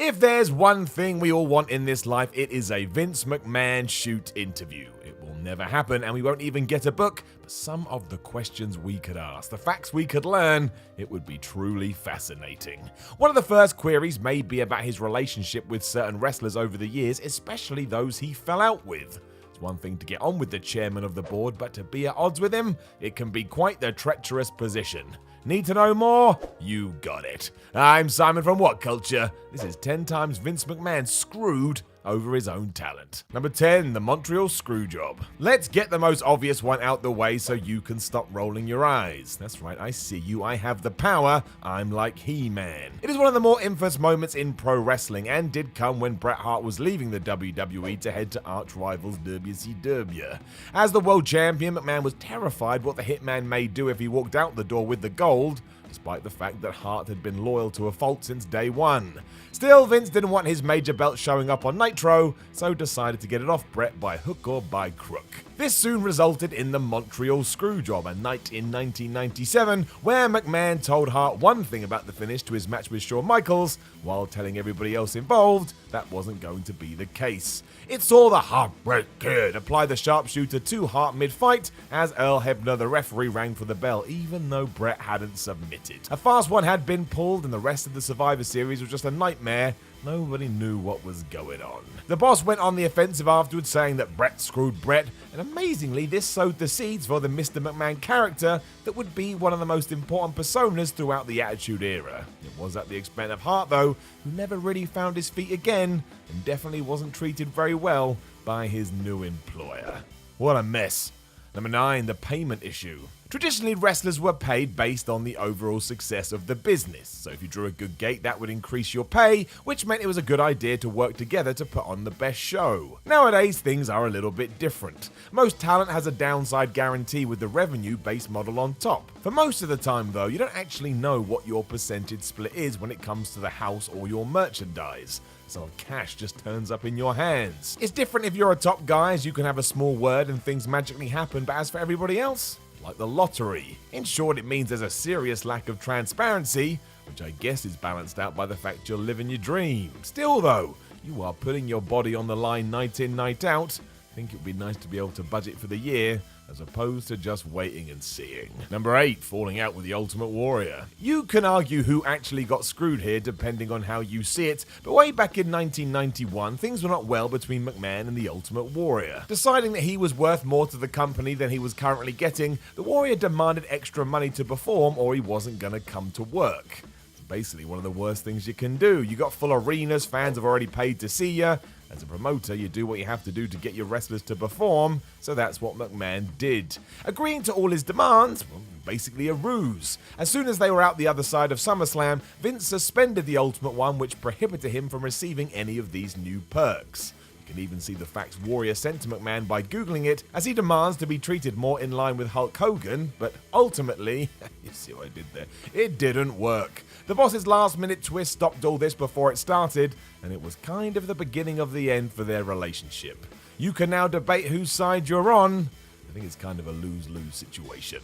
If there's one thing we all want in this life, it is a Vince McMahon shoot interview. It will never happen, and we won't even get a book, but some of the questions we could ask, the facts we could learn, it would be truly fascinating. One of the first queries may be about his relationship with certain wrestlers over the years, especially those he fell out with. It's one thing to get on with the chairman of the board, but to be at odds with him, it can be quite the treacherous position. Need to know more? You got it. I'm Simon from What Culture. This is 10 times Vince McMahon screwed over his own talent. Number 10, the Montreal Screwjob. Let's get the most obvious one out the way so you can stop rolling your eyes. That's right, I see you. I have the power. I'm like He-Man. It is one of the more infamous moments in pro wrestling and did come when Bret Hart was leaving the WWE to head to arch rivals WCW. As the world champion, McMahon was terrified what the Hitman may do if he walked out the door with the gold, despite the fact that Hart had been loyal to a fault since day one. Still, Vince didn't want his major belt showing up on Nitro, so decided to get it off Bret by hook or by crook. This soon resulted in the Montreal Screwjob, a night in 1997 where McMahon told Hart one thing about the finish to his match with Shawn Michaels, while telling everybody else involved that wasn't going to be the case. It saw the Heartbreak Kid apply the sharpshooter to Hart mid-fight as Earl Hebner, the referee, rang for the bell, even though Bret hadn't submitted. A fast one had been pulled and the rest of the Survivor Series was just a nightmare. Nobody knew what was going on. The boss went on the offensive afterwards, saying that Bret screwed Bret, and amazingly this sowed the seeds for the Mr. McMahon character that would be one of the most important personas throughout the Attitude Era. It was at the expense of Hart though, who never really found his feet again, and definitely wasn't treated very well by his new employer. What a mess. Number 9, the payment issue. Traditionally, wrestlers were paid based on the overall success of the business, so if you drew a good gate that would increase your pay, which meant it was a good idea to work together to put on the best show. Nowadays, things are a little bit different. Most talent has a downside guarantee with the revenue-based model on top. For most of the time though, you don't actually know what your percentage split is when it comes to the house or your merchandise. So cash just turns up in your hands. It's different if you're a top guy, as you can have a small word and things magically happen, but as for everybody else, like the lottery. In short, it means there's a serious lack of transparency, which I guess is balanced out by the fact you're living your dream. Still though, you are putting your body on the line night in, night out. I think it would be nice to be able to budget for the year, as opposed to just waiting and seeing. Number 8, falling out with the Ultimate Warrior. You can argue who actually got screwed here depending on how you see it, but way back in 1991, things were not well between McMahon and the Ultimate Warrior. Deciding that he was worth more to the company than he was currently getting, the Warrior demanded extra money to perform or he wasn't gonna come to work. Basically one of the worst things you can do. You got full arenas, fans have already paid to see you. As a promoter, you do what you have to do to get your wrestlers to perform, so that's what McMahon did. Agreeing to all his demands, well, basically a ruse. As soon as they were out the other side of SummerSlam, Vince suspended the Ultimate One, which prohibited him from receiving any of these new perks. You can even see the facts Warrior sent to McMahon by googling it, as he demands to be treated more in line with Hulk Hogan, but ultimately, you see what I did there, it didn't work. The boss's last minute twist stopped all this before it started, and it was kind of the beginning of the end for their relationship. You can now debate whose side you're on. I think it's kind of a lose-lose situation.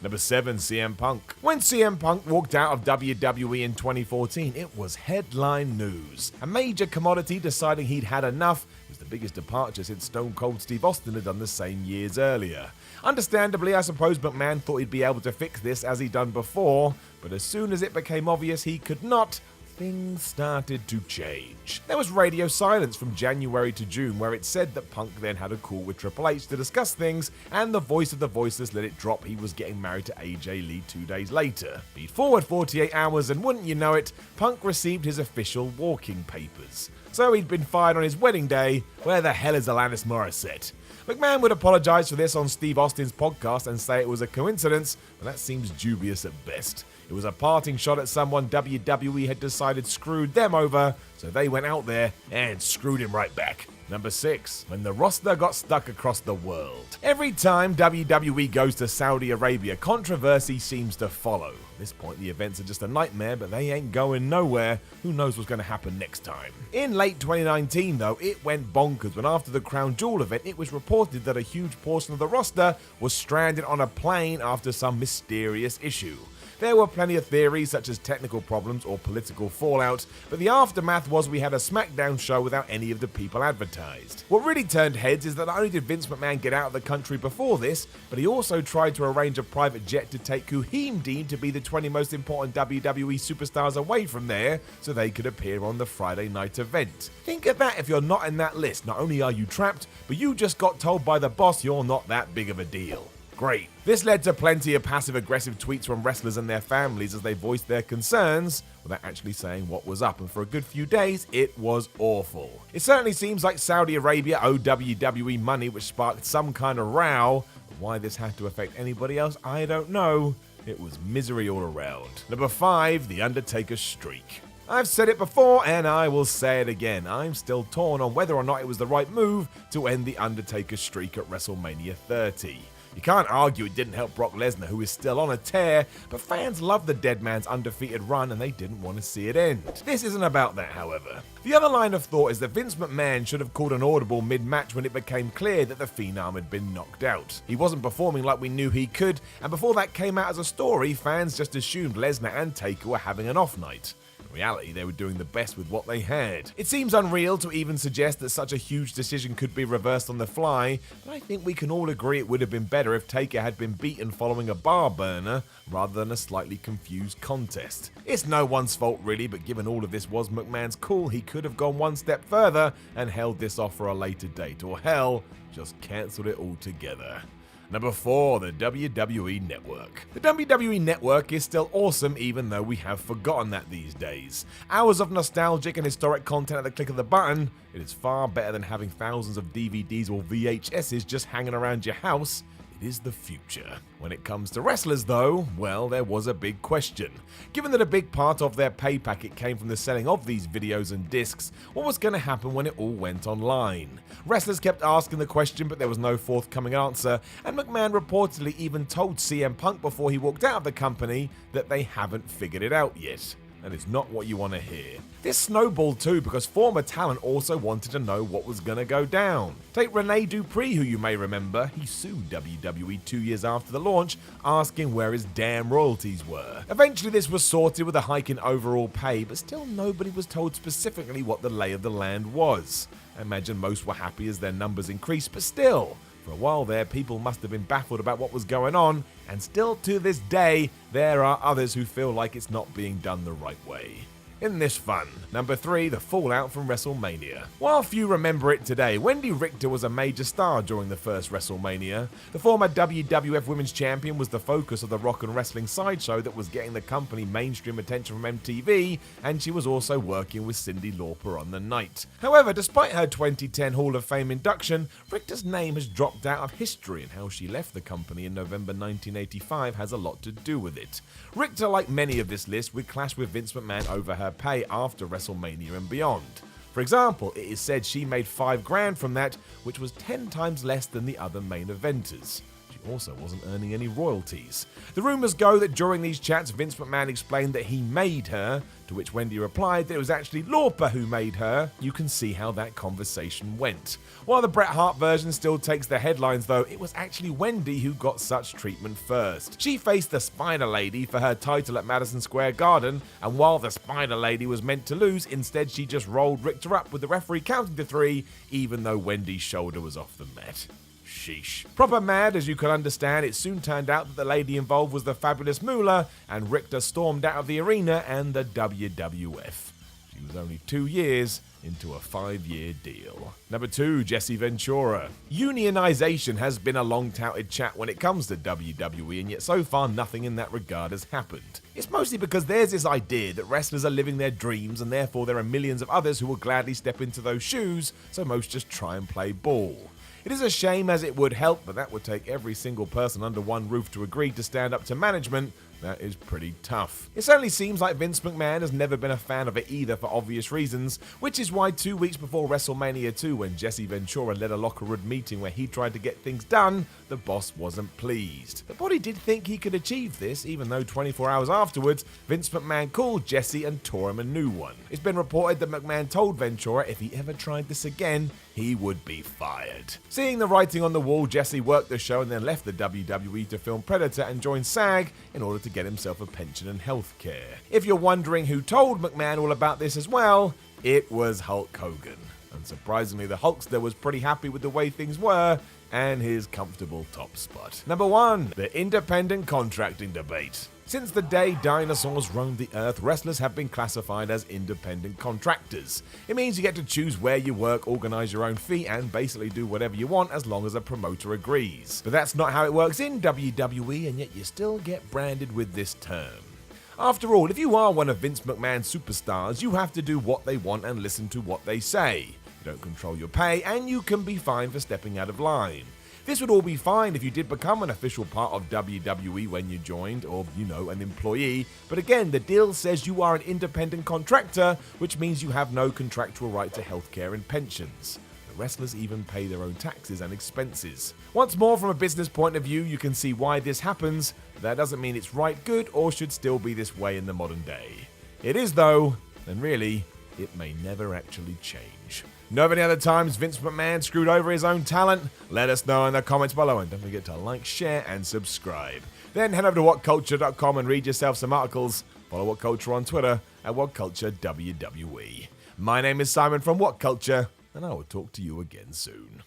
Number 7, CM Punk. When CM Punk walked out of WWE in 2014, it was headline news. A major commodity deciding he'd had enough. It was the biggest departure since Stone Cold Steve Austin had done the same years earlier. Understandably, I suppose McMahon thought he'd be able to fix this as he'd done before, but as soon as it became obvious he could not, things started to change. There was radio silence from January to June where it said that Punk then had a call with Triple H to discuss things, and the voice of the voiceless let it drop he was getting married to AJ Lee 2 days later. Beat forward 48 hours and wouldn't you know it, Punk received his official walking papers. So he'd been fired on his wedding day. Where the hell is Alanis Morissette? McMahon would apologise for this on Steve Austin's podcast and say it was a coincidence, but that seems dubious at best. It was a parting shot at someone WWE had decided screwed them over, so they went out there and screwed him right back. Number 6, when the roster got stuck across the world. Every time WWE goes to Saudi Arabia, controversy seems to follow. At this point, the events are just a nightmare, but they ain't going nowhere. Who knows what's going to happen next time? In late 2019, though, it went bonkers when after the Crown Jewel event, it was reported that a huge portion of the roster was stranded on a plane after some mysterious issue. There were plenty of theories such as technical problems or political fallout, but the aftermath was we had a SmackDown show without any of the people advertised. What really turned heads is that not only did Vince McMahon get out of the country before this, but he also tried to arrange a private jet to take who he deemed to be the 20 most important WWE superstars away from there so they could appear on the Friday night event. Think of that if you're not in that list. Not only are you trapped, but you just got told by the boss you're not that big of a deal. Great. This led to plenty of passive-aggressive tweets from wrestlers and their families as they voiced their concerns without actually saying what was up, and for a good few days, it was awful. It certainly seems like Saudi Arabia owed WWE money, which sparked some kind of row, but why this had to affect anybody else, I don't know. It was misery all around. Number 5, The Undertaker's streak. I've said it before, and I will say it again. I'm still torn on whether or not it was the right move to end The Undertaker's streak at WrestleMania 30. You can't argue it didn't help Brock Lesnar, who is still on a tear, but fans love the dead man's undefeated run and they didn't want to see it end. This isn't about that, however. The other line of thought is that Vince McMahon should have called an audible mid-match when it became clear that the Phenom had been knocked out. He wasn't performing like we knew he could, and before that came out as a story, fans just assumed Lesnar and Taker were having an off night. In reality, they were doing the best with what they had. It seems unreal to even suggest that such a huge decision could be reversed on the fly, but I think we can all agree it would have been better if Taker had been beaten following a bar burner rather than a slightly confused contest. It's no one's fault really, but given all of this was McMahon's call, he could have gone one step further and held this off for a later date, or hell, just cancelled it altogether. Number 4, the WWE Network. The WWE Network is still awesome even though we have forgotten that these days. Hours of nostalgic and historic content at the click of the button, it is far better than having thousands of DVDs or VHSs just hanging around your house. It is the future. When it comes to wrestlers though, well, there was a big question. Given that a big part of their pay packet came from the selling of these videos and discs, what was going to happen when it all went online? Wrestlers kept asking the question, but there was no forthcoming answer, and McMahon reportedly even told CM Punk before he walked out of the company that they haven't figured it out yet. And it's not what you want to hear. This snowballed too because former talent also wanted to know what was going to go down. Take Rene Dupree, who you may remember. He sued WWE 2 years after the launch, asking where his damn royalties were. Eventually this was sorted with a hike in overall pay, but still nobody was told specifically what the lay of the land was. I imagine most were happy as their numbers increased, but still, for a while there, people must have been baffled about what was going on, and still to this day, there are others who feel like it's not being done the right way. Isn't this fun? Number 3, the fallout from WrestleMania. While few remember it today, Wendy Richter was a major star during the first WrestleMania. The former WWF Women's Champion was the focus of the rock and wrestling sideshow that was getting the company mainstream attention from MTV, and she was also working with Cyndi Lauper on the night. However, despite her 2010 Hall of Fame induction, Richter's name has dropped out of history, and how she left the company in November 1985 has a lot to do with it. Richter, like many of this list, would clash with Vince McMahon over her pay after WrestleMania and beyond. For example, it is said she made $5,000 from that, which was 10 times less than the other main eventers. She also wasn't earning any royalties. The rumors go that during these chats, Vince McMahon explained that he made her, to which Wendy replied that it was actually Lauper who made her. You can see how that conversation went. While the Bret Hart version still takes the headlines though, it was actually Wendy who got such treatment first. She faced the Spider Lady for her title at Madison Square Garden, and while the Spider Lady was meant to lose, instead she just rolled Richter up with the referee counting to 3, even though Wendy's shoulder was off the mat. Sheesh. Proper mad, as you can understand, it soon turned out that the lady involved was the fabulous Moolah, and Richter stormed out of the arena and the WWF. She was only 2 years into a 5-year deal. Number 2, Jesse Ventura. Unionization has been a long-touted chat when it comes to WWE, and yet so far nothing in that regard has happened. It's mostly because there's this idea that wrestlers are living their dreams, and therefore there are millions of others who will gladly step into those shoes, so most just try and play ball. It is a shame, as it would help, but that would take every single person under one roof to agree to stand up to management. That is pretty tough. It certainly seems like Vince McMahon has never been a fan of it either, for obvious reasons, which is why 2 weeks before WrestleMania 2, when Jesse Ventura led a locker room meeting where he tried to get things done, the boss wasn't pleased. The body did think he could achieve this, even though 24 hours afterwards, Vince McMahon called Jesse and tore him a new one. It's been reported that McMahon told Ventura if he ever tried this again, he would be fired. Seeing the writing on the wall, Jesse worked the show and then left the WWE to film Predator and join SAG in order to get himself a pension and health care. If you're wondering who told McMahon all about this as well, it was Hulk Hogan. Unsurprisingly, the Hulkster was pretty happy with the way things were and his comfortable top spot. Number 1, the independent contracting debate. Since the day dinosaurs roamed the earth, wrestlers have been classified as independent contractors. It means you get to choose where you work, organize your own fee, and basically do whatever you want as long as a promoter agrees. But that's not how it works in WWE, and yet you still get branded with this term. After all, if you are one of Vince McMahon's superstars, you have to do what they want and listen to what they say. You don't control your pay, and you can be fined for stepping out of line. This would all be fine if you did become an official part of WWE when you joined, or, an employee, but again, the deal says you are an independent contractor, which means you have no contractual right to healthcare and pensions. The wrestlers even pay their own taxes and expenses. Once more, from a business point of view, you can see why this happens, but that doesn't mean it's right, good, or should still be this way in the modern day. It is though, and really, it may never actually change. Know of any other times Vince McMahon screwed over his own talent? Let us know in the comments below, and don't forget to like, share, and subscribe. Then head over to whatculture.com and read yourself some articles. Follow What Culture on Twitter at WhatCultureWWE. My name is Simon from What Culture, and I will talk to you again soon.